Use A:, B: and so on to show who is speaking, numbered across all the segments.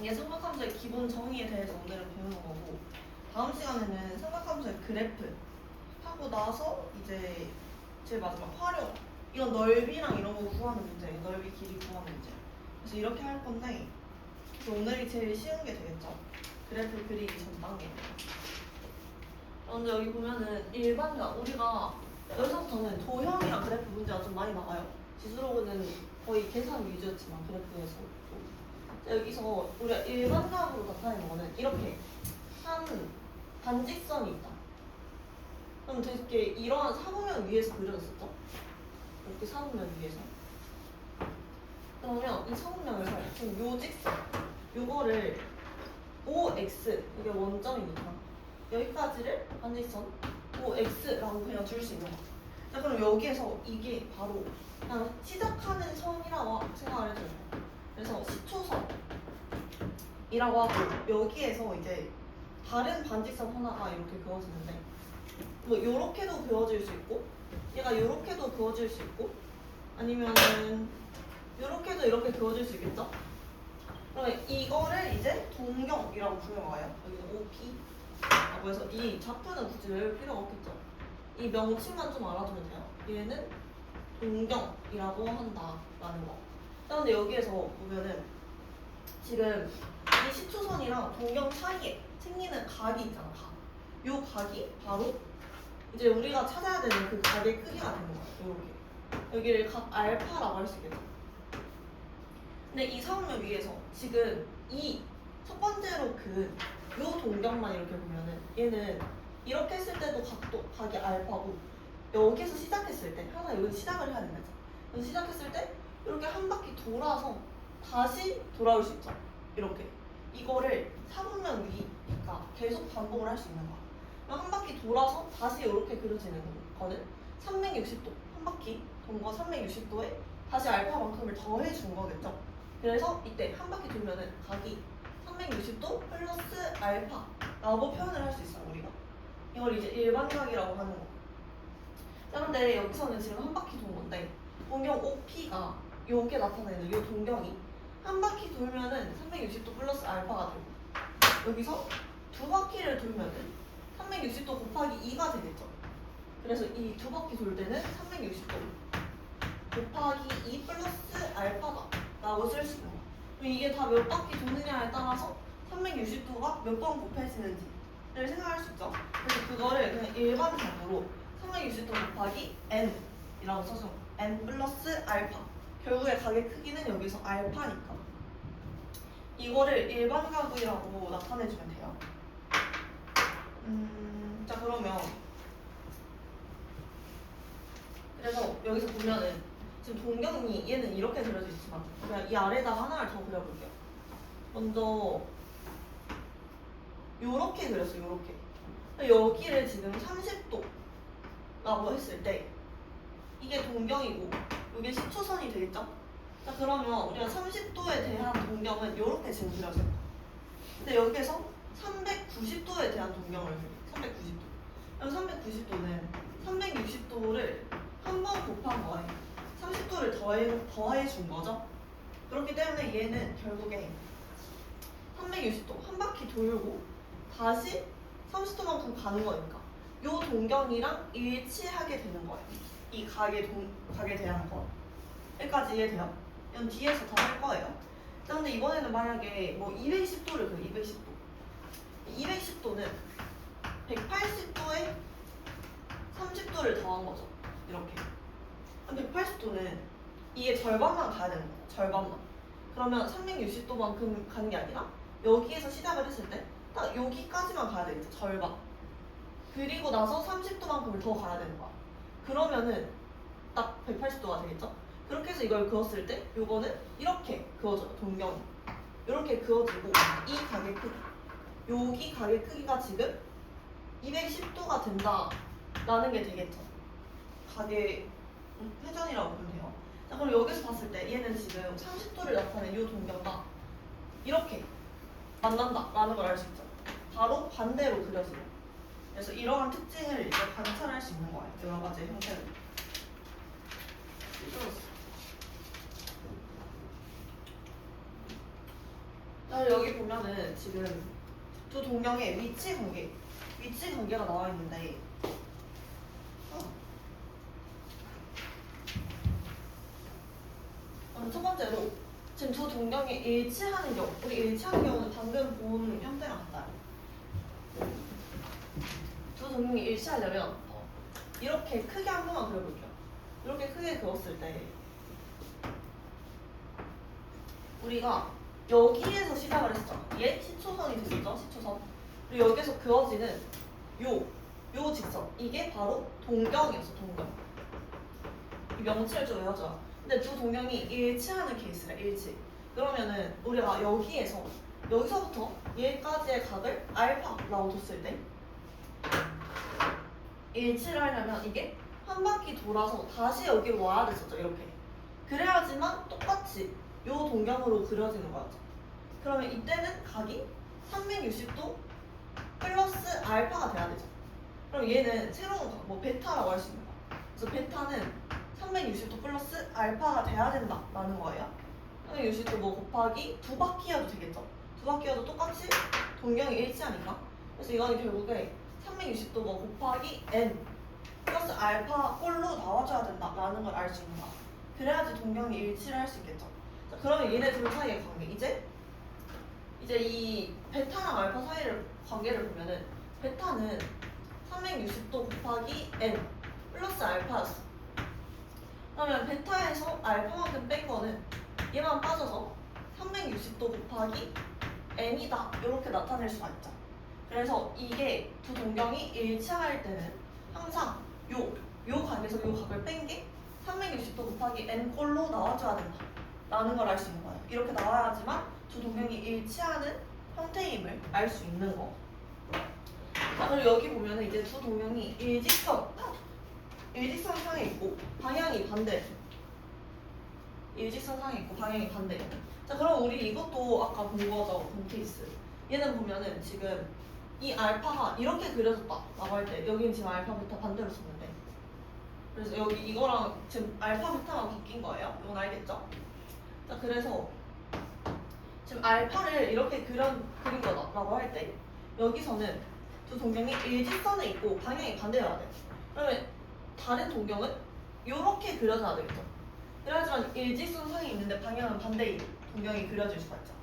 A: 이게 삼각함수의 기본 정의에 대해서 오늘은 배우는 거고, 다음 시간에는 삼각함수의 그래프 하고 나서 이제 제일 마지막 활용, 이건 넓이랑 이런 거 구하는 문제예요. 넓이, 길이 구하는 문제. 그래서 이렇게 할 건데, 그래서 오늘이 제일 쉬운 게 되겠죠. 그래프 그리기 전 단계. 먼저 여기 보면은 일반적, 우리가 여기서부터는 도형이랑 그래프 문제가 좀 많이 나와요. 지수로는 거의 계산 위주였지만 그래프에서 여기서 우리가 일반각으로 나타내는 거는 이렇게 한 반직선이 있다. 그럼 되게 이러한 사분면 위에서 그려졌었죠? 이렇게 사분면 위에서. 그러면 이 사분면을 지금 요 직선, 요거를 OX, 이게 원점이니까 여기까지를 반직선 OX라고 그냥 줄 수 있는 거죠. 자, 그럼 여기에서 이게 바로 그냥 시작하는 선이라고 생각을 해줘요. 그래서 시초선이라고 하고, 여기에서 이제 다른 반직선 하나가 이렇게 그어지는데, 뭐 요렇게도 그어질 수 있고, 얘가 요렇게도 그어질 수 있고, 아니면은 요렇게도 이렇게 그어질 수 있겠죠? 그러면 이거를 이제 동경이라고 부르어요. 여기는 OP라고 해서 이 좌표는 굳이 외울 필요가 없겠죠? 이 명칭만 좀 알아두면 돼요. 얘는 동경이라고 한다라는 거. 그런데 여기에서 보면은 지금 이 시초선이랑 동경 사이에 생기는 각이 있잖아, 각. 요 각이 바로 이제 우리가 찾아야 되는 그 각의 크기가 되는 거야. 요렇게. 여기를 각 알파라고 할 수 있겠죠. 근데 이 사분면 위에서 지금 이 첫 번째로 요 동경만 이렇게 보면은 얘는 이렇게 했을 때도 각이 알파고, 여기서 시작했을 때 항상 여기 시작을 해야 되는 거죠. 그래서 시작했을 때 이렇게 한 바퀴 돌아서 다시 돌아올 수 있죠. 이렇게 이거를 사분면 위니까 계속 반복을 할 수 있는 거야. 그럼 한 바퀴 돌아서 다시 이렇게 그려지는 거는 360도, 한 바퀴 돈 거 360도에 다시 알파만큼을 더해 준 거겠죠. 그래서 이때 한 바퀴 돌면은 각이 360도 플러스 알파라고 표현을 할 수 있어요, 우리가. 이걸 이제 일반각이라고 하는 거. 자, 근데 여기서는 지금 한 바퀴 돈 건데, 동경 OP가 요게 나타내는 요 동경이 한 바퀴 돌면은 360도 플러스 알파가 되고, 여기서 두 바퀴를 돌면은 360도 곱하기 2가 되겠죠. 그래서 이 두 바퀴 돌 때는 360도 곱하기 2 플러스 알파다 라고 쓸 수 있는 거야. 그럼 이게 다 몇 바퀴 도느냐에 따라서 360도가 몇 번 곱해지는지를 생각할 수 있죠. 그래서 그거를 그냥 일반적으로 360도 곱하기 n이라고 써서 n 플러스 알파. 결국에 각의 크기는 여기서 알파니까 이거를 일반각이라고 나타내주면 돼요. 자, 그러면 그래서 여기서 보면은 지금 동경이 얘는 이렇게 그려져 있지만 그냥 이 아래에다가 하나를 더 그려볼게요. 먼저 요렇게 그렸어요. 요렇게. 여기를 지금 30도라고 했을 때 이게 동경이고 이게 시초선이 되겠죠? 자, 그러면 우리가 30도에 대한 동경은 요렇게 지금 그려져요. 근데 여기에서 390도에 대한 동경을 그려요. 390도. 그럼 390도는 360도를 한 번 곱한 거예요. 30도를 더해 준 거죠. 그렇기 때문에 얘는 결국에 360도 한 바퀴 돌고 다시 30도만큼 가는 거니까 요 동경이랑 일치하게 되는 거예요. 이 각에 대한 거. 여기까지 이해돼요? 이건 뒤에서 더 할 거예요. 자, 근데 이번에는 만약에 뭐 210도를 그려, 210도. 210도는 180도에 30도를 더한 거죠. 이렇게. 180도는 이게 절반만 가야 되는 거예요. 절반만. 그러면 360도만큼 가는 게 아니라 여기에서 시작을 했을 때 딱 여기까지만 가야 되겠죠. 절반. 그리고 나서 30도만큼을 더 가야 되는 거야. 그러면은 딱 180도가 되겠죠. 그렇게 해서 이걸 그었을 때 요거는 이렇게 그어져요. 동경이. 이렇게 그어지고 이 각의 크기, 여기 각의 크기가 지금 210도가 된다라는 게 되겠죠. 각의 회전이라고 보면 돼요. 자, 그럼 여기서 봤을 때 얘는 지금 30도를 나타낸 이 동경과 이렇게 만난다라는 걸 알 수 있죠. 바로 반대로 그려지고. 그래서 이러한 특징을 이제 관찰할 수 있는 거예요. 여러 가지 형태로. 여기 보면은 지금 두 동경의 위치 관계가 나와 있는데 첫 번째로 지금 두 동경이 일치하는 경우, 우리 일치하는 경우는 방금 본 형태랑 같아요. 두 동경이 일치하려면 이렇게 크게 한 번만 그려볼게요. 이렇게 크게 그었을 때 우리가 여기에서 시작을 했었잖아. 얘 시초선이 됐었죠? 시초선. 그리고 여기서 그어지는 요 직선. 이게 바로 동경이었어, 동경. 이 명치를 좀 외워줘요. 근데 두 동경이 일치하는 케이스래, 일치. 그러면은 우리가 여기서부터 얘까지의 각을 알파라고 뒀을 때 일치를 하려면 이게 한 바퀴 돌아서 다시 여기로 와야 됐었죠, 이렇게. 그래야지만 똑같이 요 동경으로 그려지는 거였죠. 그러면 이때는 각이 360도 플러스 알파가 돼야 되죠. 그럼 얘는 새로운 각, 뭐 베타라고 할 수 있는 거야. 그래서 베타는 360도 플러스 알파가 돼야 된다라는 거예요. 360도 뭐 곱하기 두 바퀴여도 되겠죠. 두 바퀴여도 똑같이 동경이 일치하니까. 그래서 이거는 결국에 360도 뭐 곱하기 n 플러스 알파 꼴로 나와줘야 된다라는 걸 알 수 있는 거야. 그래야지 동경이 일치를 할 수 있겠죠. 자, 그러면 얘네 둘 사이의 관계 이제 이 베타랑 알파 사이의 관계를 보면은 베타는 360도 곱하기 n 플러스 알파였어. 그러면 베타에서 알파만큼 뺀 거는 얘만 빠져서 360도 곱하기 n이다 이렇게 나타낼 수가 있죠. 그래서 이게 두 동경이 일치할 때는 항상 요 각에서 요 각을 뺀 게 360도 곱하기 n 꼴로 나와줘야 된다 라는 걸 알 수 있는 거예요. 이렇게 나와야지만 두 동경이 일치하는 형태임을 알 수 있는 거. 자, 그리고 여기 보면은 이제 두 동경이 일직선상에 있고 방향이 반대. 일직선상에 있고 방향이 반대. 자, 그럼 우리 이것도 아까 본 거죠, 본 케이스. 얘는 보면은 지금 이 알파가 이렇게 그려졌다라고 할 때 여기는 지금 알파 베타 반대로 썼는데 그래서 여기 이거랑 지금 알파 베타만 바뀐 거예요. 이건 알겠죠? 자, 그래서 지금 알파를 이렇게 그린 거다라고 할 때 여기서는 두 동경이 일직선에 있고 방향이 반대여야 돼. 그러면 다른 동경은 이렇게 그려져야 되겠죠. 그래야지만 일직선상에 있는데 방향은 반대인 동경이 그려질 수가 있죠.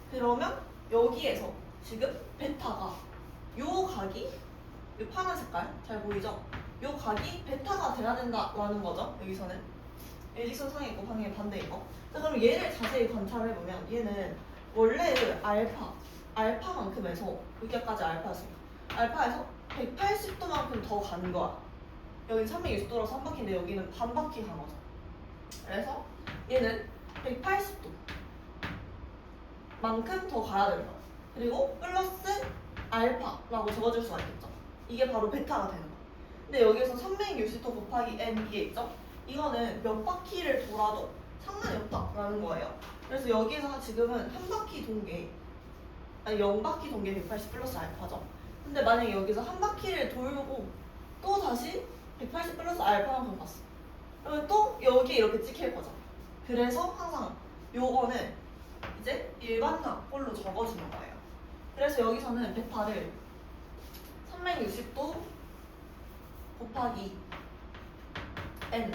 A: 그러면 여기에서 지금 베타가 요 각이 요 파란 색깔 잘 보이죠? 요 각이 베타가 돼야 된다라는 거죠. 여기서는 일직선상에 있고 방향이 반대인 거. 자, 그럼 얘를 자세히 관찰해보면 얘는 원래의 알파만큼에서 여기까지 알파였으니까 알파에서 180도만큼 더 간 거야. 여기 360도라서 한 바퀴인데 여기는 반 바퀴 간 거죠. 그래서 얘는 180도 만큼 더 가야 되는 거야. 그리고 플러스 알파라고 적어줄 수가 있겠죠. 이게 바로 베타가 되는 거야. 근데 여기서 360도 곱하기 n 이게 있죠? 이거는 몇 바퀴를 돌아도 상관이 없다라는 거예요. 그래서 여기서 지금은 한 바퀴 동계, 아니 0바퀴 동계 180 플러스 알파죠. 근데 만약에 여기서 한 바퀴를 돌고 또 다시 180 플러스 알파만큼 갔어. 그러면 또 여기에 이렇게 찍힐 거죠. 그래서 항상 요거는 이제 일반각꼴로 적어주는 거예요. 그래서 여기서는 베타를 360도 곱하기 n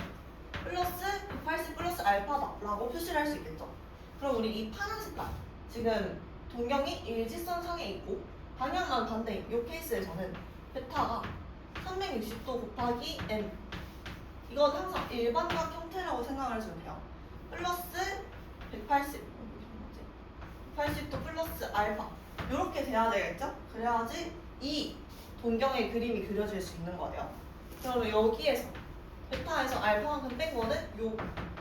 A: 플러스 180 플러스 알파다라고 표시를 할 수 있겠죠. 그럼 우리 이 파란 색깔 지금 동경이 일직선상에 있고 방향만 반대인 이 케이스에서는 베타가 360도 곱하기 n 이건 항상 일반각 형태라고 생각을 해주면 돼요. 플러스 180도 플러스 알파 이렇게 돼야 되겠죠? 그래야지 이 동경의 그림이 그려질 수 있는 거예요. 그러면 여기에서 베타에서 알파만큼 뺀 거는 요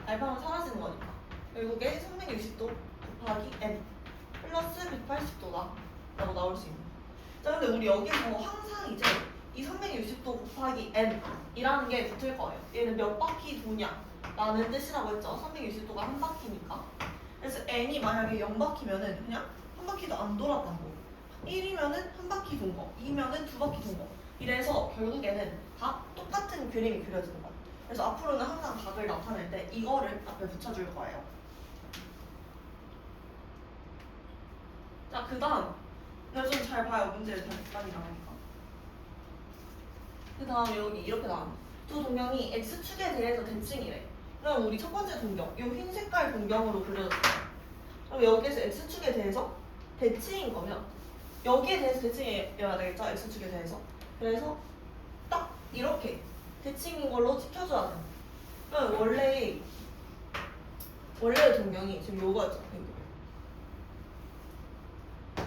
A: 알파만 사라지는 거니까 결국에 360도 곱하기 n 플러스 180도다 라고 나올 수 있는 거예요. 자, 근데 우리 여기서 항상 이제 이 360도 곱하기 n 이라는 게 붙을 거예요. 얘는 몇 바퀴 도냐 라는 뜻이라고 했죠. 360도가 한 바퀴니까. 그래서 n이 만약에 0바퀴면은 그냥 한 바퀴도 안 돌았던 거. 1이면은 한 바퀴 돈 거, 2면은 두 바퀴 돈 거. 이래서 결국에는 다 똑같은 그림이 그려지는 거예요. 그래서 앞으로는 항상 각을 나타낼 때 이거를 앞에 붙여줄 거예요. 자, 그 다음. 좀 잘 봐요. 문제를 잘 많이 나오니까. 그 다음 여기 이렇게 나옵니다. 두 동경이 x축에 대해서 대칭이래. 그럼 우리 첫 번째 동경, 이 흰 색깔 동경으로 그려졌어요. 그럼 여기에서 x축에 대해서 대칭인 거면 여기에 대해서 대칭이어야 되겠죠? x축에 대해서. 그래서 딱 이렇게 대칭인 걸로 지켜줘야 돼요. 그럼 원래 동경이 지금 요거였죠.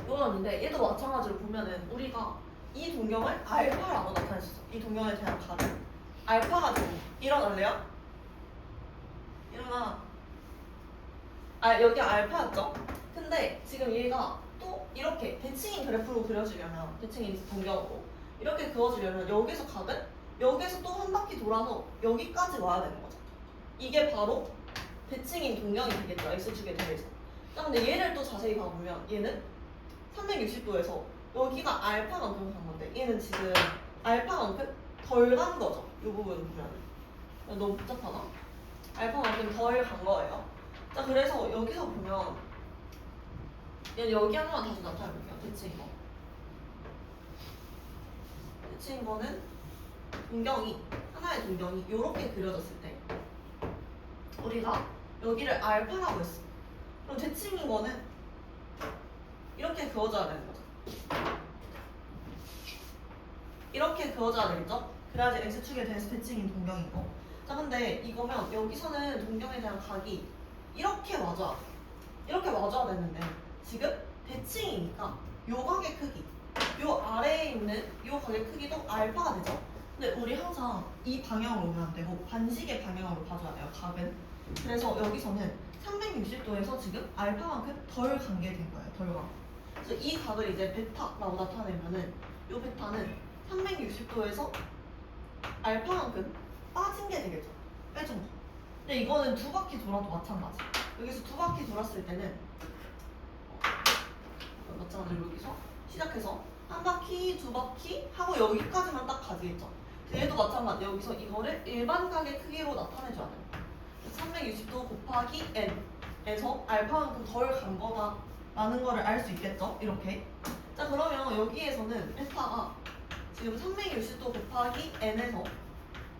A: 요거였는데 얘도 마찬가지로 보면은 우리가 이 동경을 알파라고 나타냈었어. 이 동경에 대한 값은 알파가 되는 거. 일어날래요? 일어나. 여기 알파였죠? 근데 지금 얘가 또 이렇게 대칭인 그래프로 그려주려면 대칭인 동경으로 이렇게 그어주려면 여기서 각은 여기서 또 한 바퀴 돌아서 여기까지 와야 되는 거죠. 이게 바로 대칭인 동경이 되겠죠. X축에 대해서. 자, 근데 얘를 또 자세히 봐보면 얘는 360도에서 여기가 알파만큼 간 건데 얘는 지금 알파만큼 덜 간 거죠. 이 부분 보면 너무 복잡하나? 알파만큼 덜 간 거예요. 자, 그래서 여기서 보면 얘는 여기 한 번만 다시 나타내볼게요. 대칭인 거. 대칭인 거는 동경이 하나의 동경이 이렇게 그려졌을 때 우리가 여기를 알파라고 했어. 그럼 대칭인 거는 이렇게 그어져야 되는 거죠. 이렇게 그어져야 되겠죠? 그래야지 x축에 대해서 대칭인 동경인 거. 자, 근데 이거면 여기서는 동경에 대한 각이 이렇게 맞아야 돼. 이렇게 맞아야 되는데 지금 대칭이니까 요 각의 크기, 요 아래에 있는 요 각의 크기도 알파가 되죠? 근데 우리 항상 이 방향으로 오면 안 되고 반시계 방향으로 봐줘야 돼요, 각은. 그래서 여기서는 360도에서 지금 알파만큼 덜 간게 된 거예요, 덜 간. 그래서 이 각을 이제 베타라고 나타내면은 요 베타는 360도에서 알파만큼 빠진 게 되겠죠. 빼준 거. 근데 이거는 두 바퀴 돌아도 마찬가지. 여기서 두 바퀴 돌았을 때는 마찬가지로 여기서 시작해서 한 바퀴, 두 바퀴 하고 여기까지만 딱 가지겠죠. 얘도 마찬가지. 여기서 이거를 일반 각의 크기로 나타내줘야 돼요. 360도 곱하기 n에서 알파만큼 덜 간 거다 라는 거를 알 수 있겠죠? 이렇게. 자, 그러면 여기에서는 베타가 지금 360도 곱하기 n에서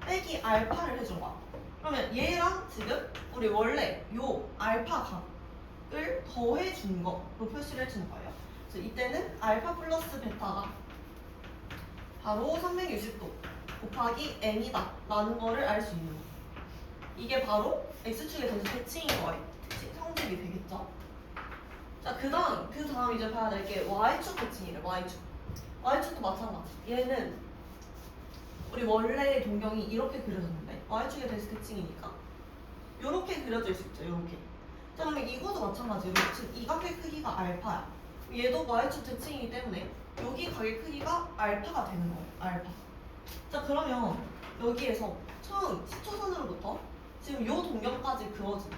A: 빼기 알파를 해준 거야. 그러면 얘랑 지금 우리 원래 요 알파 각을 더해준 거로 표시를 해주는 거예요. 그래서 이때는 알파 플러스 베타가 바로 360도 곱하기 n이다 라는 거를 알 수 있는 거예요. 이게 바로 x축에 대해서 대칭인 거예요. 대칭 성질이 되겠죠? 자, 그 다음 이제 봐야 될 게 y축 대칭이래. y축도 마찬가지. 얘는 우리 원래 동경이 이렇게 그려졌는데 y축에 대해서 대칭이니까 이렇게 그려질 수 있죠. 이렇게. 자, 그러면 이것도 마찬가지로 지금 이 각의 크기가 알파야. 얘도 y축 대칭이기 때문에 여기 각의 크기가 알파가 되는 거예요. 알파. 자, 그러면 여기에서 처음 10초선으로부터 지금 요 동경까지 그어진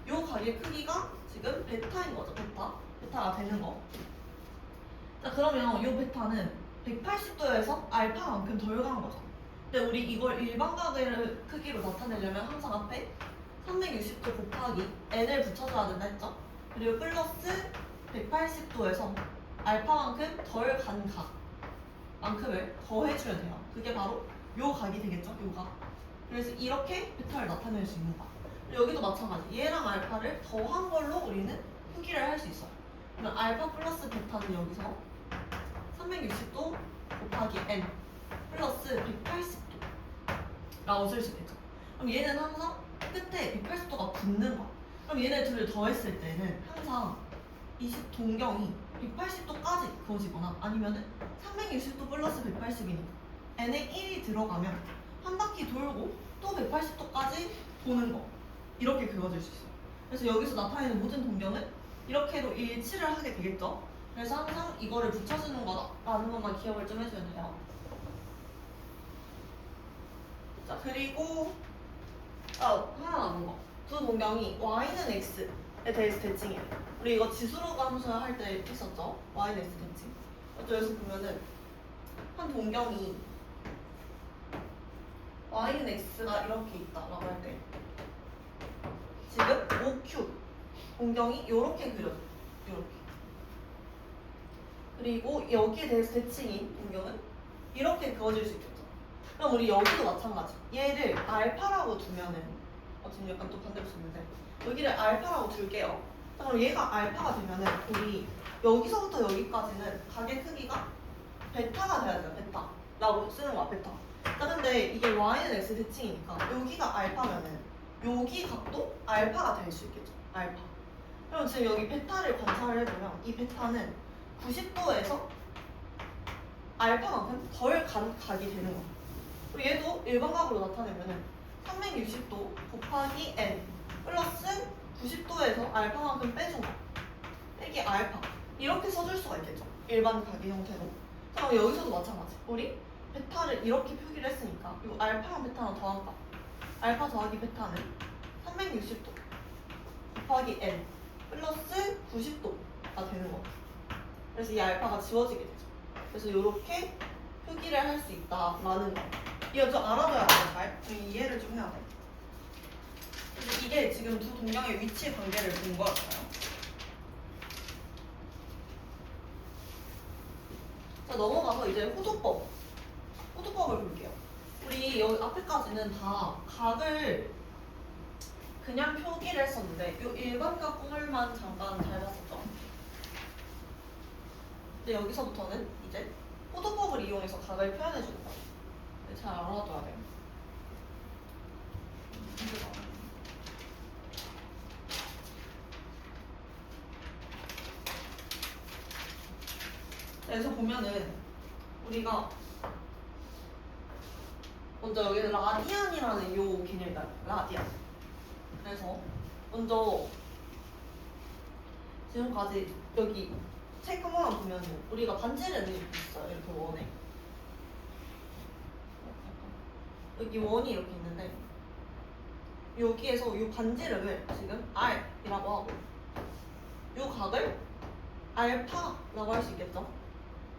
A: 요 각의 크기가 지금 베타인 거죠. 베타가 되는 거. 자, 그러면 요 베타는 180도에서 알파만큼 덜 간 거죠. 근데 우리 이걸 일반각의 크기로 나타내려면 항상 앞에 360도 곱하기 n을 붙여줘야 된다 했죠. 그리고 플러스 180도에서 알파만큼 덜 간 각만큼을 더해주면 돼요. 그게 바로 요 각이 되겠죠. 요 각. 그래서 이렇게 베타를 나타낼 수 있는 거. 여기도 마찬가지. 얘랑 알파를 더한 걸로 우리는 표기를 할 수 있어요. 그러면 알파 플러스 베타는 여기서 360도 곱하기 n 플러스 180도라고 쓸 수 있겠죠. 그럼 얘는 항상 끝에 180도가 붙는 거야. 그럼 얘네 둘을 더했을 때는 항상 이 동경이 180도까지 그어지거나 아니면은 360도 플러스 180이니까 n에 1이 들어가면 한 바퀴 돌고 또 180도까지 도는 거. 이렇게 그어질 수 있어요. 그래서 여기서 나타내는 모든 동경은 이렇게로 일치를 하게 되겠죠. 그래서 항상 이거를 붙여주는 거다라는 것만 기억을 좀 해주면 돼요. 자, 그리고 하나 남은 거. 두 동경이 y는 x에 대해서 대칭이에요. 우리 이거 지수로가 함수 할 때 했었죠. y는 x 대칭. 여기서 보면은 한 동경이 y는 x가 이렇게 있다라고 할 때 지금 OQ 동경이 이렇게 그려져. 이렇게. 그리고 여기에 대해서 대칭인 동경은 이렇게 그어질 수 있겠죠. 그럼 우리 여기도 마찬가지. 얘를 알파라고 두면은 지금 약간 또 반대로 썼는데 여기를 알파라고 둘게요. 자, 그럼 얘가 알파가 되면은 우리 여기서부터 여기까지는 가게 크기가 베타가 돼야 돼요. 베타라고 쓰는 거야. 베타. 자, 근데 이게 y는 x 대칭이니까 여기가 알파면은 여기 각도 알파가 될 수 있겠죠. 알파. 그럼 지금 여기 베타를 관찰을 해보면 이 베타는 90도에서 알파만큼 덜 각이 되는 거야. 그리고 얘도 일반각으로 나타내면은 360도 곱하기 n 플러스 90도에서 알파만큼 빼준 거 빼기 알파 이렇게 써줄 수가 있겠죠. 일반 각의 형태로. 자, 그럼 여기서도 마찬가지. 우리 베타를 이렇게 표기를 했으니까 이 알파랑 베타랑 더한 값 알파 더하기 베타는 360도 곱하기 n 플러스 90도가 되는 거. 그래서 이 알파가 지워지게 되죠. 그래서 이렇게 표기를 할 수 있다라는 거. 이거 좀 알아둬야 돼. 잘 이해를 좀 해야 돼. 그래서 이게 지금 두 동경의 위치 관계를 본 거였어요. 자, 넘어가서 이제 호도법을 볼게요. 우리 여기 앞에까지는 다 각을 그냥 표기를 했었는데 이 일반각 꿈을만 잠깐 잘 봤었죠. 근데 여기서부터는 이제 호도법을 이용해서 각을 표현해 주는 거예요. 잘 알아둬야 돼요. 그래서 보면은 우리가 먼저 여기는 라디안이라는 요 개념이 있다. 라디안. 그래서 먼저 지금까지 여기 책 한 번만 보면은 우리가 반지름이 있어요. 이렇게 원에. 여기 원이 이렇게 있는데 여기에서 이 반지름을 지금 R이라고 하고 이 각을 알파라고 할 수 있겠죠.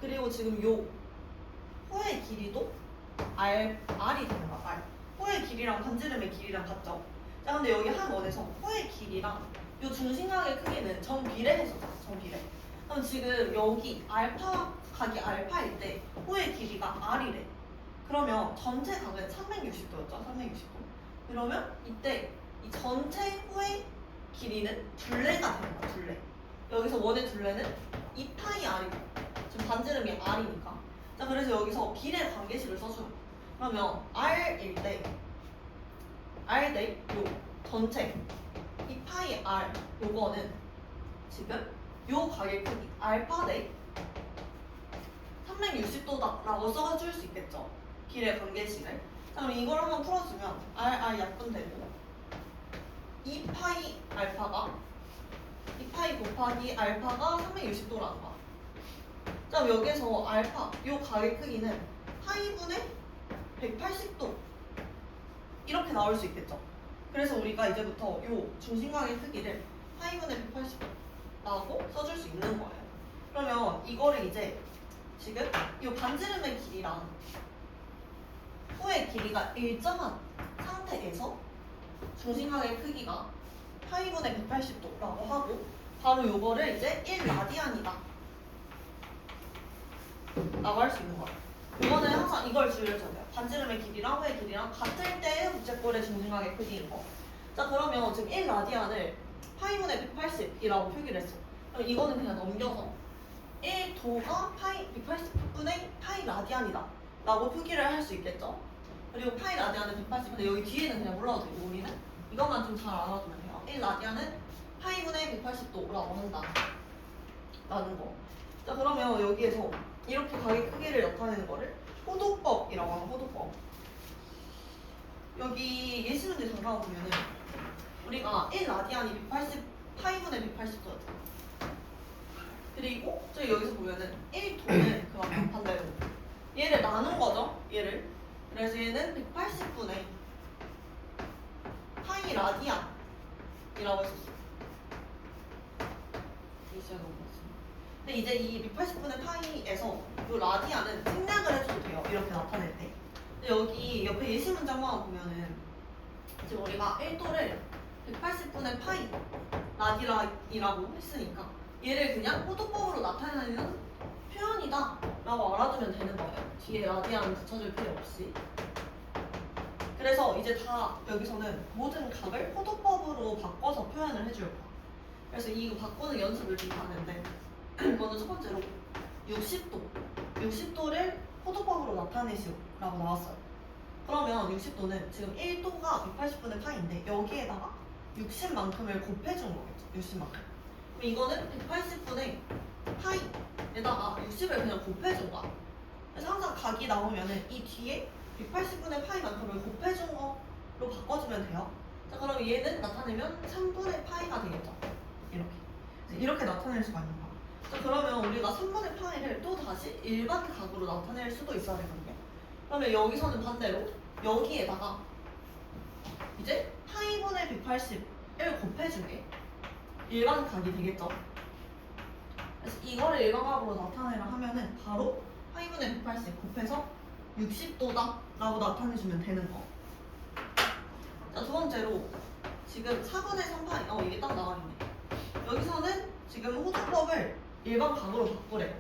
A: 그리고 지금 요 호의 길이도 R이 되는 거야. R. 호의 길이랑 반지름의 길이랑 같죠. 자, 근데 여기 한 원에서 호의 길이랑 요 중심각의 크기는 정비례해서 정비례. 그럼 지금 여기 알파 각이 알파일 때 호의 길이가 R이래. 그러면 전체 각은 360도였죠. 360도. 그러면 이때 이 전체 호의 길이는 둘레가 되는 거야. 둘레. 여기서 원의 둘레는 2파이 R이고 지금 반지름이 R이니까. 자, 그래서 여기서 비례 관계식을 써주는 거야. 그러면 R일 때 R 대 요 전체 2파이 R 요거는 지금 요 각의 크기 알파 대 360도다라고 써줄 수 있겠죠. 비례 관계식을. 자, 그럼 이걸 한번 풀어주면 R 약분되고 2파이 알파가 2파이 곱하기 알파가 360도라는 거야. 자, 그럼 여기서 알파 요 각의 크기는 파이분의 180도 이렇게 나올 수 있겠죠. 그래서 우리가 이제부터 요 중심각의 크기를 파이분의 180도라고 써줄 수 있는 거예요. 그러면 이거를 이제 지금 요 반지름의 길이랑 호의 길이가 일정한 상태에서 중심각의 크기가 파이분의 180도라고 하고 바로 요거를 이제 1라디안이다 라고 할 수 있는 거예요. 이거는 항상 이걸 주의를 줘야 돼요. 반지름의 길이랑 호의 길이랑 같을 때의 부채꼴의 중심각의 크기인 거. 자, 그러면 지금 1라디안을 파이분의 180이라고 표기를 했어. 그럼 이거는 그냥 넘겨서 1도가 파이 180분의 파이 라디안이다 라고 표기를 할 수 있겠죠. 그리고 파이 라디안은 180. 근데 여기 뒤에는 그냥 몰라도 되고 우리는 이것만 좀 잘 알아두면 돼요. 1라디안은 파이분의 180도라고 한다 라는 거. 자, 그러면 여기에서 이렇게 각의 크기를 나타내는 거를 호도법이라고 하는 호도법. 여기 예시 문제 잠깐 보면은 우리가 1라디안이 180 파이분의 180도였잖아. 그리고 저기 여기서 보면은 1도는 그만큼 반대로 얘를 나눈 거죠. 얘를. 그래서 얘는 180분의 파이 라디안이라고 했었어. 근데 이제 이 180분의 파이에서 이 라디안은 생략을 해줘도 돼요. 이렇게 나타낼 때. 근데 여기 옆에 예시 문장만 보면은 지금 우리가 1도를 180분의 파이 라디안이라고 했으니까 얘를 그냥 호도법으로 나타내는 여기다 라고 알아두면 되는 거예요. 뒤에 라디안 붙여줄 필요 없이. 그래서 이제 다 여기서는 모든 각을 호도법으로 바꿔서 표현을 해줄 거야. 그래서 이거 바꾸는 연습을 좀 하는데 먼저 첫 번째로 60도 60도를 호도법으로 나타내시라고 나왔어요. 그러면 60도는 지금 1도가 180분의 파인데 여기에다가 60만큼을 곱해준 거겠죠. 60만큼. 그럼 이거는 180분의 파이에다가 60을 그냥 곱해준 거야. 그래서 항상 각이 나오면은 이 뒤에 180분의 파이만큼을 곱해준 거로 바꿔주면 돼요. 자, 그럼 얘는 나타내면 3분의 파이가 되겠죠. 이렇게 나타낼 수가 있는 거야. 자, 그러면 우리가 3분의 파이를 또 다시 일반 각으로 나타낼 수도 있어야 되거든요. 그러면 여기서는 반대로 여기에다가 이제 파이분의 180을 곱해준 게 일반 각이 되겠죠. 그래서 이거를 일반 각으로 나타내라 하면은 바로 파이분의 180 곱해서 60도다 라고 나타내주면 되는 거. 자, 두 번째로 지금 4분의 3파이 이게 딱 나와있네. 여기서는 지금 호도법을 일반 각으로 바꾸래요.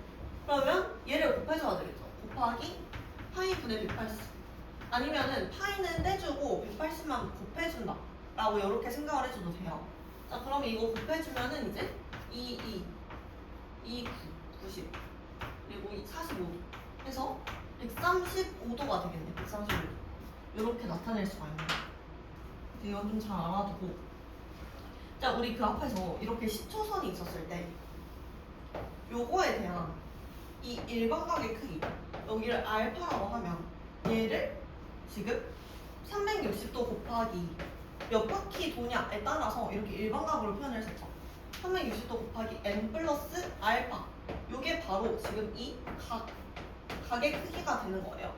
A: 그러면 얘를 곱해줘야 되겠죠. 곱하기 파이분의 180. 아니면은 파이는 떼주고 180만 곱해준다 라고 이렇게 생각을 해줘도 돼요. 자, 그러면 이거 곱해주면은 이제 2, 90 그리고 45도 해서 135도가 되겠네. 135도 이렇게 나타낼 수가 있는 거예요. 이건 좀 잘 알아두고. 자, 우리 그 앞에서 이렇게 시초선이 있었을 때 요거에 대한 이 일반각의 크기 여기를 알파라고 하면 얘를 지금 360도 곱하기 몇 바퀴 도냐에 따라서 이렇게 일반각으로 표현을 했었죠. 360도 곱하기 n 플러스 알파 요게 바로 지금 이 각의 크기가 되는 거예요.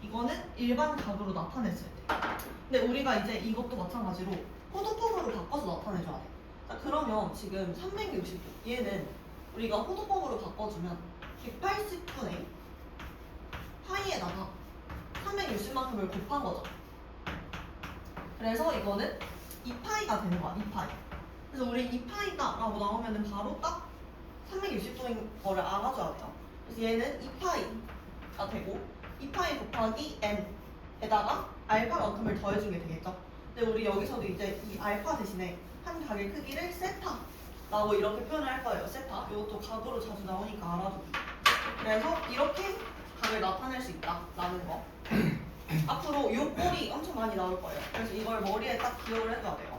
A: 이거는 일반 각으로 나타냈을 때. 근데 우리가 이제 이것도 마찬가지로 호도법으로 바꿔서 나타내줘야 돼. 자, 그러면 지금 360도 얘는 우리가 호도법으로 바꿔주면 180분의 파이에다가 360만큼을 곱한 거죠. 그래서 이거는 2파이가 되는 거야. 2파이. 그래서 우리 2파이다 라고 나오면은 바로 딱 360도인 거를 알아줘야 돼요. 그래서 얘는 2파이가 되고 2파이 곱하기 n에다가 알파만큼을 더해준 게 되겠죠. 근데 우리 여기서도 이제 이 알파 대신에 한 각의 크기를 세타라고 이렇게 표현을 할 거예요. 세타. 이것도 각으로 자주 나오니까 알아두기. 그래서 이렇게 각을 나타낼 수 있다라는 거. 앞으로 이 꼴이 엄청 많이 나올 거예요. 그래서 이걸 머리에 딱 기억을 해줘야 돼요.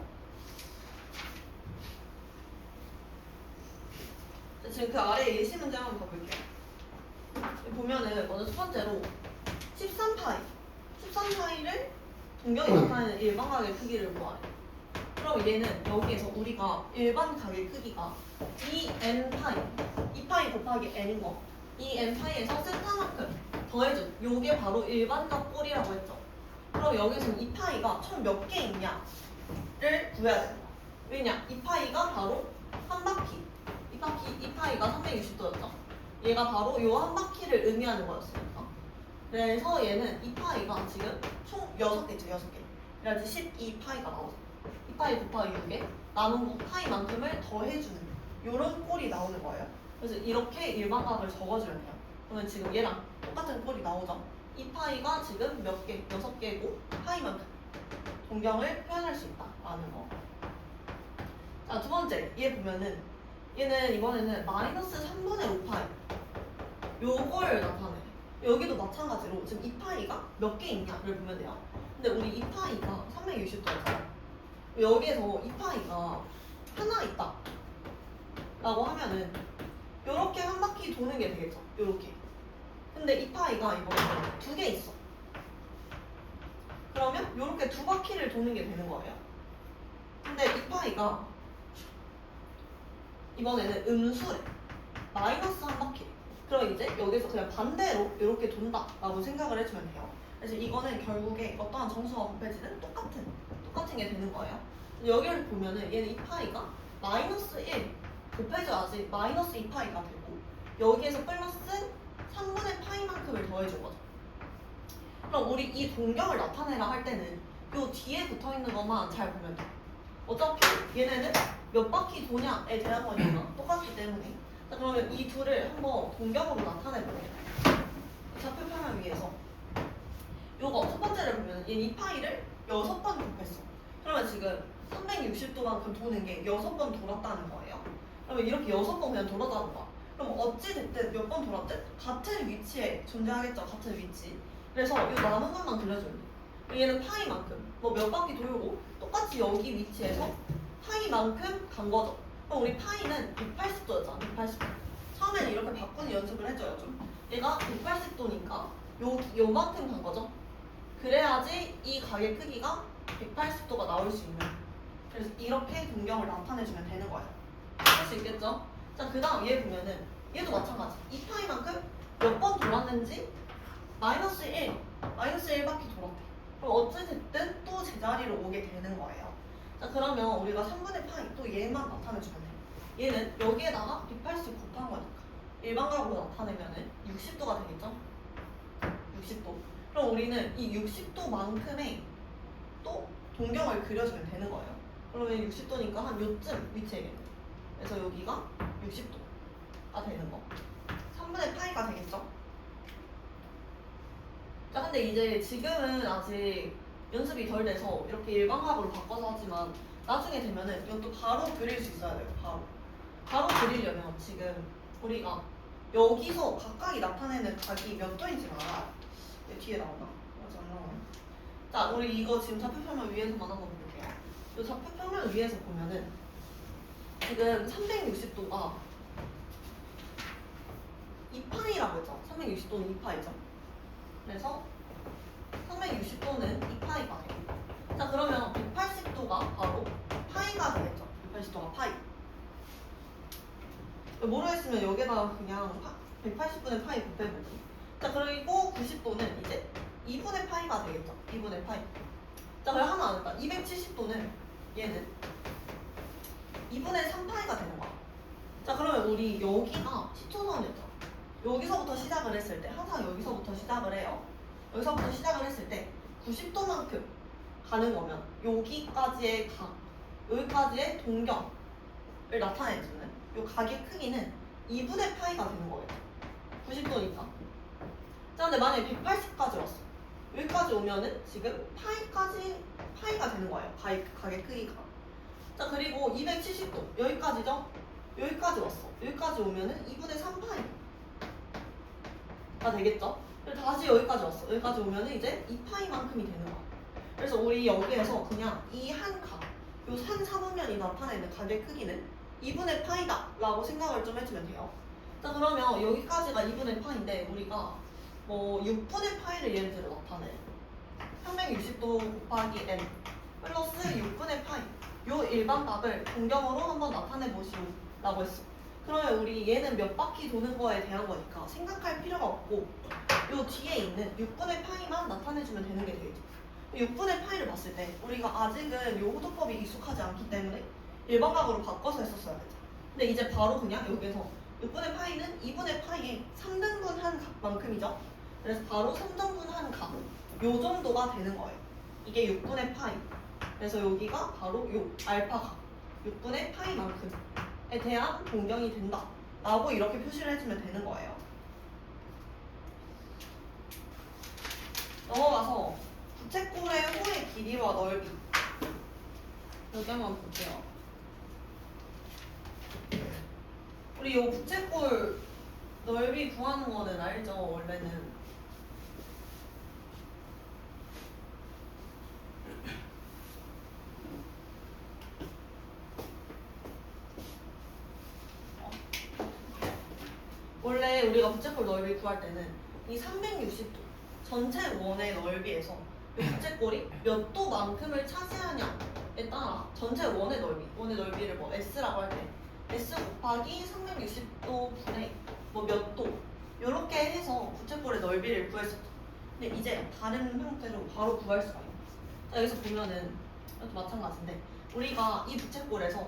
A: 지금 그 아래에 예시 문제 한번 봐볼게요. 보면은 먼저 첫 번째로 13파이를 동경이 나타내는 일반각의 크기를 구하래. 그럼 얘는 여기에서 우리가 일반 각의 크기가 2n파이 곱하기 n인 거 2n파이에서 세타만큼 더해준 요게 바로 일반각 꼴이라고 했죠. 그럼 여기서 2파이가 총 몇 개 있냐를 구해야 된다. 왜냐? 2파이가 바로 한 바퀴 2파이가 360도였죠. 얘가 바로 요 한 바퀴를 의미하는 거였으니까. 그래서 얘는 2파이가 지금 총 6개죠. 6개. 그래야지 12파이가 나오죠. 2파이 곱하기 6에 남은 파이만큼을 더해주는 요런 꼴이 나오는 거예요. 그래서 이렇게 일반각을 적어주면 돼요. 그러면 지금 얘랑 똑같은 꼴이 나오죠. 2파이가 지금 몇 개? 6개고 파이만큼 동경을 표현할 수 있다라는 거. 자, 두 번째 얘 보면은 얘는 이번에는 마이너스 3분의 5파이 요걸 나타내. 여기도 마찬가지로 지금 2파이가 몇 개 있냐를 보면 돼요. 근데 우리 2파이가 360도잖아. 여기에서 2파이가 하나 있다 라고 하면은 요렇게 한 바퀴 도는 게 되겠죠. 요렇게. 근데 2파이가 이번에 2개 있어. 그러면 요렇게 2바퀴를 도는 게 되는 거예요. 근데 2파이가 이번에는 음수래. 마이너스 한 바퀴. 그럼 이제 여기서 그냥 반대로 이렇게 돈다라고 생각을 해주면 돼요. 그래서 이거는 결국에 어떠한 정수가 곱해지는 똑같은 게 되는 거예요. 여기를 보면은 얘는 2파이가 마이너스 1 곱해줘야지 마이너스 2파이가 되고 여기에서 플러스 3분의 파이만큼을 더해준 거죠. 그럼 우리 이 동경을 나타내라 할 때는 요 뒤에 붙어있는 것만 잘 보면 돼. 어차피 얘네는 몇 바퀴 도냐에 대한 거니까 똑같기 때문에 자 그러면 이 둘을 한번 동경으로 나타내볼게요. 좌표 표면 위에서 요거 첫 번째를 보면 이 파이를 6번 곱했어. 그러면 지금 360도만큼 도는 게 6번 돌았다는 거예요. 그러면 이렇게 6번 그냥 돌아가는 거야. 그럼 어찌됐든 몇 번 돌았든 같은 위치에 존재하겠죠. 같은 위치. 그래서 이 남은 것만 그려줘요. 얘는 파이만큼 뭐 몇 바퀴 돌고 똑같이 여기 위치에서 파이만큼 간 거죠. 그럼 우리 파이는 180도였잖아. 180도. 처음에는 이렇게 바꾸는 연습을 해줘요. 좀. 얘가 180도니까 요만큼 간 거죠. 그래야지 이 각의 크기가 180도가 나올 수 있는. 그래서 이렇게 동경을 나타내주면 되는 거예요. 할 수 있겠죠? 자, 그 다음 얘 보면은 얘도 마찬가지. 이 파이만큼 몇 번 돌았는지 마이너스 1, 마이너스 1바퀴 돌았대. 그럼 어찌됐든 또 제자리로 오게 되는 거예요. 자, 그러면 우리가 3분의 파이 또 얘만 나타내주면 돼요. 얘는 여기에다가 180 곱한 거니까 일반각으로 나타내면은 60도가 되겠죠? 60도. 그럼 우리는 이 60도만큼의 또 동경을 그려주면 되는 거예요. 그러면 60도니까 한 요쯤 위치에겠네. 그래서 여기가 60도가 되는 거. 3분의 파이가 되겠죠? 자, 근데 이제 지금은 아직 연습이 덜 돼서 이렇게 일반각으로 바꿔서 하지만 나중에 되면은 이것도 바로 그릴 수 있어야 돼요. 바로 그리려면 지금 우리가 여기서 각각이 나타내는 각이 몇 도인지 알아? 뒤에 나오나? 맞아, 안 나오네. 자, 우리 이거 지금 좌표평면 위에서만 한번 볼게요. 이 좌표평면 위에서 보면은 지금 360도가 2파이라고 했죠. 360도는 2파이죠. 그래서 360도는 2파이가 돼요. 자, 그러면 180도가 바로 파이가 되겠죠. 180도가 파이. 모르겠으면 여기다가 그냥 180분의 파이 곱해보기. 자, 그리고 90도는 이제 2분의 파이가 되겠죠. 2분의 파이. 자, 그럼 하나 안 했다. 270도는 얘는 2분의 3파이가 되는 거야. 자, 그러면 우리 여기가 10초선이었죠. 여기서부터 시작을 했을 때, 항상 여기서부터 시작을 해요. 여기서부터 시작을 했을 때 90도만큼 가는 거면 여기까지의 각, 여기까지의 동경을 나타내주는 이 각의 크기는 2분의 파이가 되는 거예요. 90도니까. 자, 근데 만약에 180까지 왔어. 여기까지 오면은 지금 파이가 되는 거예요. 각의 크기가. 자, 그리고 270도. 여기까지죠? 여기까지 왔어. 여기까지 오면은 2분의 3파이가 되겠죠? 그리고 다시 여기까지 왔어. 여기까지 오면은 이제 2파이만큼이 되는 거야. 그래서 우리 여기에서 그냥 이 한 각, 요 산 사분면이 나타내는 각의 크기는 2분의 파이다 라고 생각을 좀 해주면 돼요. 자, 그러면 여기까지가 2분의 파인데 우리가 뭐 6분의 파이를 예를 들어 나타내. 360도 곱하기 n 플러스 6분의 파이. 요 일반각을 동경으로 한번 나타내 보시오 라고 했어. 그러면 우리 얘는 몇 바퀴 도는 거에 대한 거니까 생각할 필요가 없고 요 뒤에 있는 6분의 파이만 나타내주면 되는 게 되겠죠. 6분의 파이를 봤을 때 우리가 아직은 요 호도법이 익숙하지 않기 때문에 일반각으로 바꿔서 했었어야겠죠. 근데 이제 바로 그냥 여기에서 6분의 파이는 2분의 파이의 3등분 한 각만큼이죠. 그래서 바로 3등분 한 각. 요 정도가 되는 거예요. 이게 6분의 파이. 그래서 여기가 바로 요 알파각. 6분의 파이만큼에 대한 동경이 된다. 라고 이렇게 표시를 해주면 되는 거예요. 넘어가서 부채꼴의 호의 길이와 넓이. 여기 한번 볼게요. 우리 요 부채꼴 넓이 구하는 거는 알죠? 원래는 원래 우리가 부채꼴 넓이 구할 때는 이 360도 전체 원의 넓이에서 이 부채꼴이 몇 도만큼을 차지하냐에 따라 전체 원의 넓이를 뭐 S라고 할 때 S 곱하기 360도 분의 뭐 몇 도 이렇게 해서 부채꼴의 넓이를 구했었죠. 근데 이제 다른 형태로 바로 구할 수가 있어요. 자, 여기서 보면은 이것도 마찬가지인데 우리가 이 부채꼴에서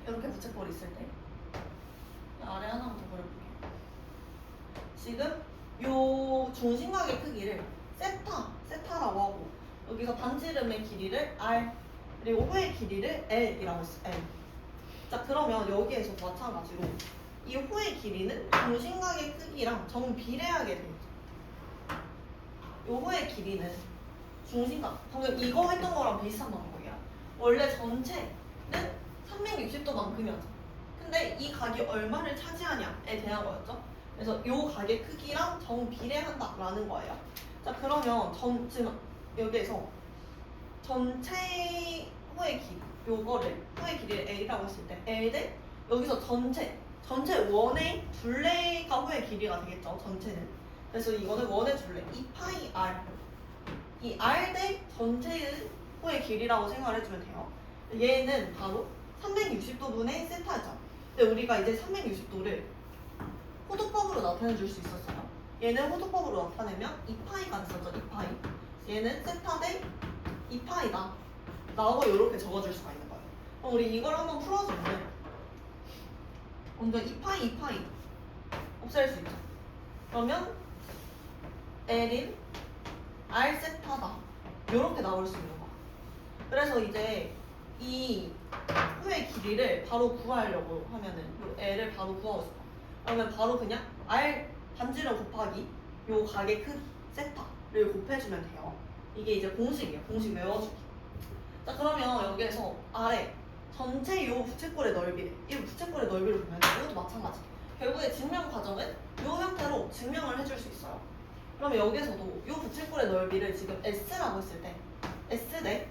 A: 이렇게 부채꼴이 있을 때 아래 하나만 더 그려볼게요. 지금 요 중심각의 크기를 세타라고 하고 여기서 반지름의 길이를 R 그리고 호의 길이를 L이라고 했어. L. 자, 그러면 여기에서 마찬가지로 이 호의 길이는 중심각의 크기랑 정비례하게 돼 있죠. 이 호의 길이는 중심각, 방금 이거 했던 거랑 비슷한 방법이야. 원래 전체는 360도만큼이었죠. 근데 이 각이 얼마를 차지하냐에 대한 거였죠. 그래서 이 각의 크기랑 정비례한다라는 거예요. 자, 그러면 지금 여기에서 전체 호의 길이, 요거를 호의 길이를 A라고 했을 때 L 대 여기서 전체 원의 둘레가 호의 길이가 되겠죠. 전체는. 그래서 이거는 원의 둘레 2파이 R, 이 R 대 전체의 호의 길이라고 생각을 해주면 돼요. 얘는 바로 360도분의 세타죠. 근데 우리가 이제 360도를 호도법으로 나타내 줄 수 있었어요. 얘는 호도법으로 나타내면 2파이가 됐었죠. 2파이. 얘는 세타 대 2파이다 라고 이렇게 적어줄 수가 있는 거예요. 그럼 우리 이걸 한번 풀어주면 먼저 2파이 없앨 수 있죠. 그러면 L인 R 세타다 이렇게 나올 수 있는 거야. 그래서 이제 이 호의 길이를 바로 구하려고 하면은 요 L을 바로 구하고 싶어. 그러면 바로 그냥 R 반지름 곱하기 요 각의 크기 세타를 곱해주면 돼요. 이게 이제 공식이에요. 공식 외워주기. 자, 그러면 여기에서 아래 전체 요 부채꼴의 넓이래. 이 부채꼴의 넓이를 보면 이것도 마찬가지. 결국에 증명 과정은 요 형태로 증명을 해줄 수 있어요. 그러면 여기서도 요 부채꼴의 넓이를 지금 S라고 했을 때 S 대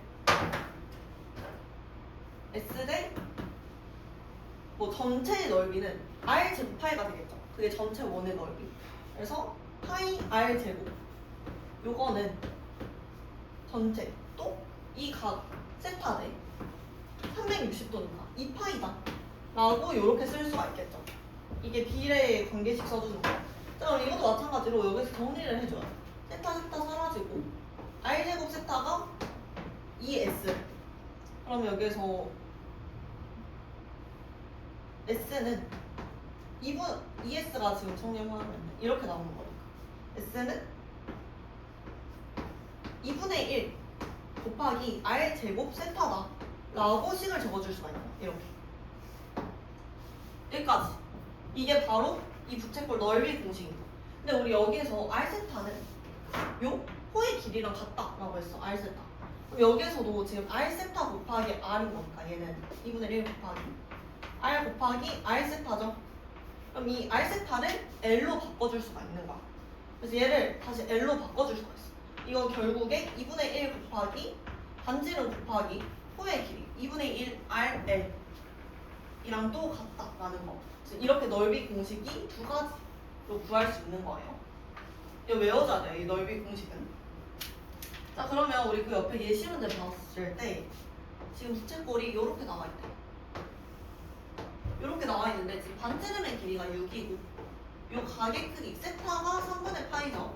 A: 뭐 전체의 넓이는 R 제곱 파이가 되겠죠. 그게 전체 원의 넓이. 그래서 파이 R 제곱 요거는 전체 또 이 각 세타 대 360도니까 2파이다 라고 이렇게 쓸 수가 있겠죠. 이게 비례 관계식 써주는 거야. 자, 그럼 이것도 마찬가지로 여기서 정리를 해줘요. 세타 사라지고 R제곱 세타가 2S. 그럼 여기에서 S는 2S가 지금 정리하면 이렇게 나오는 거니까 S는 2분의 1 곱하기 R제곱 세타다 라고 식을 적어줄 수가 있어요. 이렇게 여기까지. 이게 바로 이 부채꼴 넓이 공식입니다. 근데 우리 여기에서 R세타는 요 호의 길이랑 같다라고 했어. R세타. 그럼 여기에서도 지금 R세타 곱하기 R인 거니까 얘는 2분의 1 곱하기 R 곱하기 R세타죠. 그럼 이 R세타를 L로 바꿔줄 수가 있는 거야. 그래서 얘를 다시 L로 바꿔줄 수가 있어. 이거 결국에 2분의 1 곱하기 반지름 곱하기 호의 길이 2분의 1 RL 이랑 또 같다라는 거. 이렇게 넓이 공식이 두 가지로 구할 수 있는 거예요. 이거 외워줘야 돼요. 이 넓이 공식은. 자, 그러면 우리 그 옆에 예시 문제 봤을 때 지금 부채꼴이 이렇게 나와 있대. 이렇게 나와 있는데 지금 반지름의 길이가 6이고 요 각의 크기 세타가 3분의 파이죠.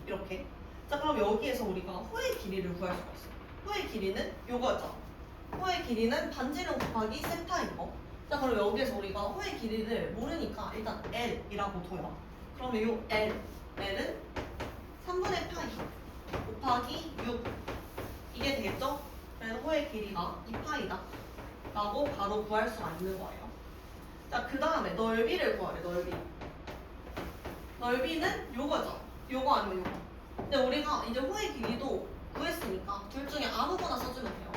A: 이렇게. 자, 그럼 여기에서 우리가 호의 길이를 구할 수가 있어요. 호의 길이는 요거였죠. 호의 길이는 반지름 곱하기 세타인 거. 자, 그럼 여기에서 우리가 호의 길이를 모르니까 일단 L이라고 둬요. 그러면 요 L은 3분의 파이 곱하기 6 이게 되겠죠? 그래서 호의 길이가 2파이다 라고 바로 구할 수가 있는 거예요. 자, 그 다음에 넓이를 구하래. 넓이는 요거죠. 요거 아니면 요거. 근데 우리가 이제 호의 길이도 구했으니까 둘 중에 아무거나 써주면 돼요.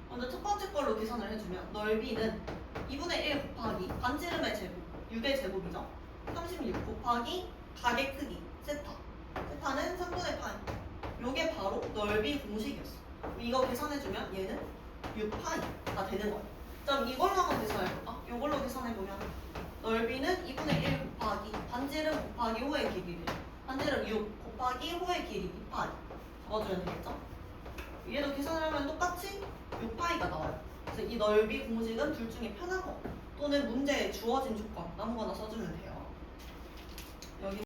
A: 먼저 첫 번째 걸로 계산을 해주면 넓이는 2분의 1 곱하기 반지름의 제곱 6의 제곱이죠. 36 곱하기 각의 크기 세타는 3분의 파이. 요게 바로 넓이 공식이었어. 이거 계산해주면 얘는 6파이가 되는 거예요. 그럼 이걸로 한번 계산해볼까? 이걸로 계산해보면 넓이는 2분의 1 곱하기 반지름 곱하기 호의 길이를 반지름 6 곱하기 호의 길이 2파이 적어주면 되겠죠? 얘도 계산을 하면 똑같이 6파이가 나와요. 그래서 이 넓이 공식은 둘 중에 편한 거 또는 문제에 주어진 조건 아무거나 써주면 돼요.